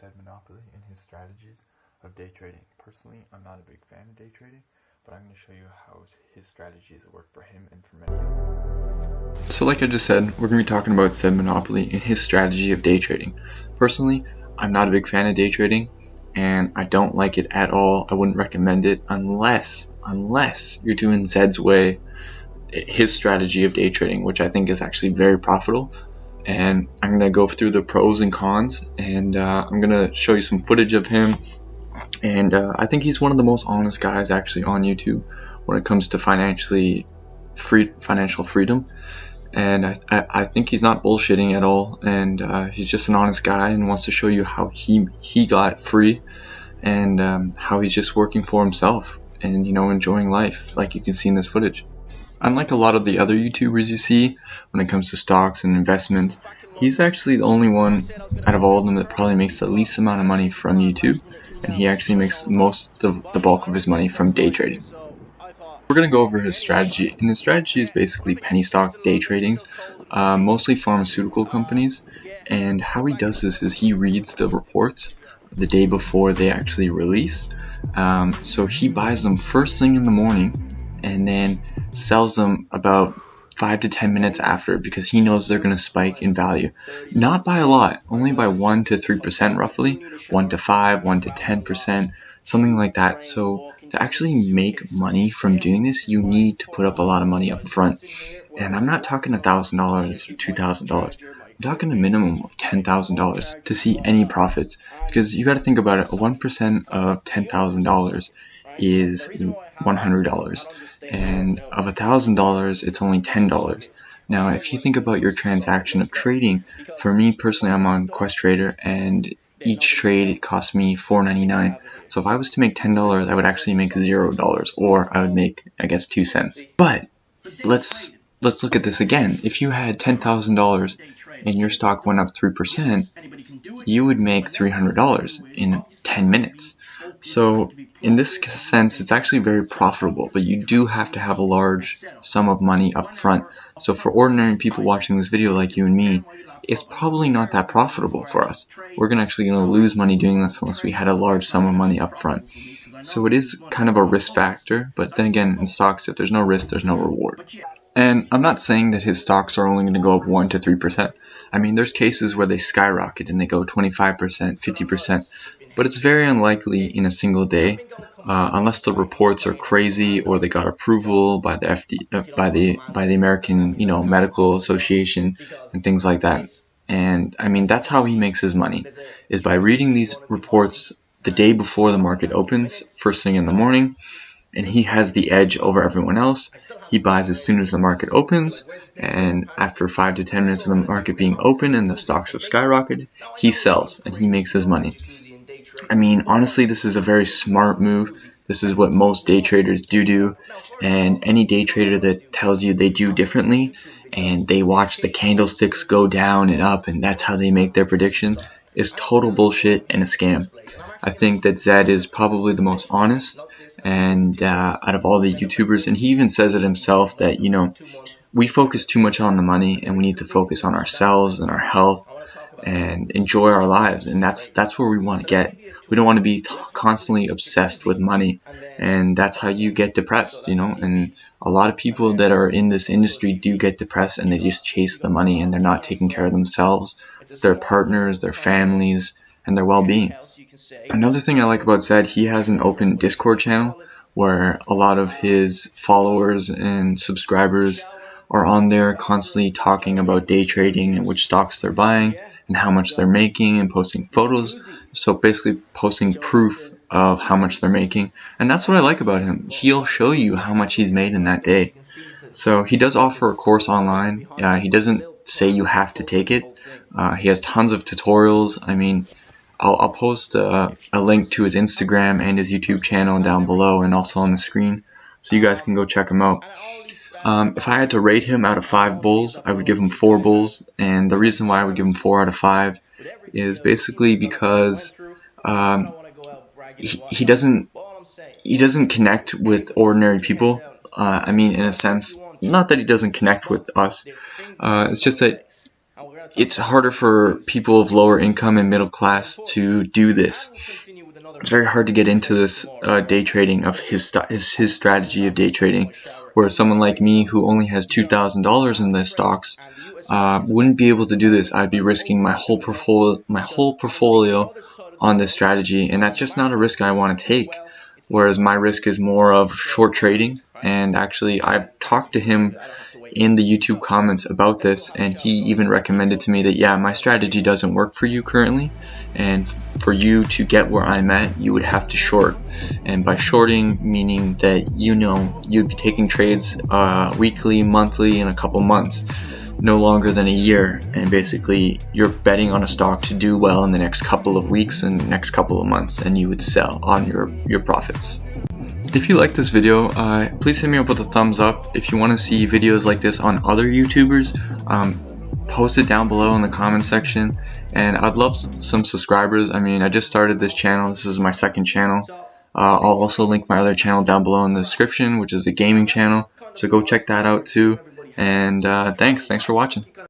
ZED Monopoly and his strategies of day trading. Personally, I'm not a big fan of day trading, but I'm going to show you how his strategies work for him and for many others. So like I just said, we're going to be talking about ZED Monopoly and his strategy of day trading. Personally, I'm not a big fan of day trading, and I don't like it at all. I wouldn't recommend it unless you're doing Zed's way, his strategy of day trading, which I think is actually very profitable. And I'm going to go through the pros and cons, and I'm going to show you some footage of him. And I think he's one of the most honest guys actually on YouTube when it comes to financial freedom. And I think he's not bullshitting at all, and he's just an honest guy and wants to show you how he got free, and how he's just working for himself and, you know, enjoying life, like you can see in this footage. Unlike a lot of the other YouTubers you see when it comes to stocks and investments, he's actually the only one out of all of them that probably makes the least amount of money from YouTube, and he actually makes most of the bulk of his money from day trading. We're going to go over his strategy, and his strategy is basically penny stock day tradings, mostly pharmaceutical companies, and how he does this is he reads the reports the day before they actually release. So he buys them first thing in the morning and then sells them about 5 to 10 minutes after, because he knows they're going to spike in value. Not by a lot, only by 1 to 3% roughly, 1 to 5, 1 to 10%, something like that. So to actually make money from doing this, you need to put up a lot of money up front. And I'm not talking $1,000 or $2,000. I'm talking a minimum of $10,000 to see any profits, because you got to think about it. 1% of $10,000 is $100, and of $1,000 it's only $10. Now if you think about your transaction of trading, for me personally, I'm on Questrader, and each trade costs me $4.99. so if I was to make $10, I would actually make $0, or I would make, I guess, 2 cents. But let's look at this again. If you had $10,000 and your stock went up 3%, you would make $300 in 10 minutes. So in this sense, it's actually very profitable, but you do have to have a large sum of money up front. So for ordinary people watching this video like you and me, it's probably not that profitable for us. We're actually going to lose money doing this unless we had a large sum of money up front. So it is kind of a risk factor, but then again, in stocks, if there's no risk, there's no reward. And I'm not saying that his stocks are only going to go up 1 to 3%. I mean, there's cases where they skyrocket and they go 25%, 50%, but it's very unlikely in a single day, unless the reports are crazy or they got approval by the by the American, Medical Association and things like that. And I mean, that's how he makes his money, is by reading these reports the day before the market opens, first thing in the morning, and he has the edge over everyone else. He buys as soon as the market opens, and after 5 to 10 minutes of the market being open and the stocks have skyrocketed, he sells and he makes his money. I mean, honestly, this is a very smart move. This is what most day traders do, and any day trader that tells you they do differently and they watch the candlesticks go down and up and that's how they make their predictions is total bullshit and a scam. I think that Zed is probably the most honest and out of all the YouTubers, and he even says it himself that, we focus too much on the money and we need to focus on ourselves and our health and enjoy our lives, and that's where we want to get. We don't want to be constantly obsessed with money, and that's how you get depressed, and a lot of people that are in this industry do get depressed, and they just chase the money and they're not taking care of themselves, their partners, their families, and their well-being. Another thing I like about Zed, he has an open Discord channel where a lot of his followers and subscribers are on there constantly talking about day trading and which stocks they're buying and how much they're making, and posting photos. So basically posting proof of how much they're making. And that's what I like about him. He'll show you how much he's made in that day. So he does offer a course online. He doesn't say you have to take it. He has tons of tutorials. I mean, I'll post a link to his Instagram and his YouTube channel down below and also on the screen, so you guys can go check him out. If I had to rate him out of 5 bulls, I would give him 4 bulls, and the reason why I would give him 4 out of 5 is basically because he doesn't connect with ordinary people. I mean, in a sense, not that he doesn't connect with us. It's just that it's harder for people of lower income and middle class to do this. It's very hard to get into this day trading of his strategy of day trading, whereas someone like me who only has $2,000 in the stocks wouldn't be able to do this. I'd be risking my whole portfolio on this strategy, and that's just not a risk I want to take. Whereas my risk is more of short trading, and actually I've talked to him in the YouTube comments about this, and he even recommended to me that yeah, my strategy doesn't work for you currently, and for you to get where I'm at, you would have to short. And by shorting, meaning that you'd be taking trades weekly, monthly, in a couple months, no longer than a year, and basically you're betting on a stock to do well in the next couple of weeks and next couple of months, and you would sell on your profits. If you like this video, please hit me up with a thumbs up. If you want to see videos like this on other YouTubers, post it down below in the comment section, and I'd love some subscribers. I mean, I just started this channel. This is my second channel. I'll also link my other channel down below in the description, which is a gaming channel, so go check that out too. And thanks for watching.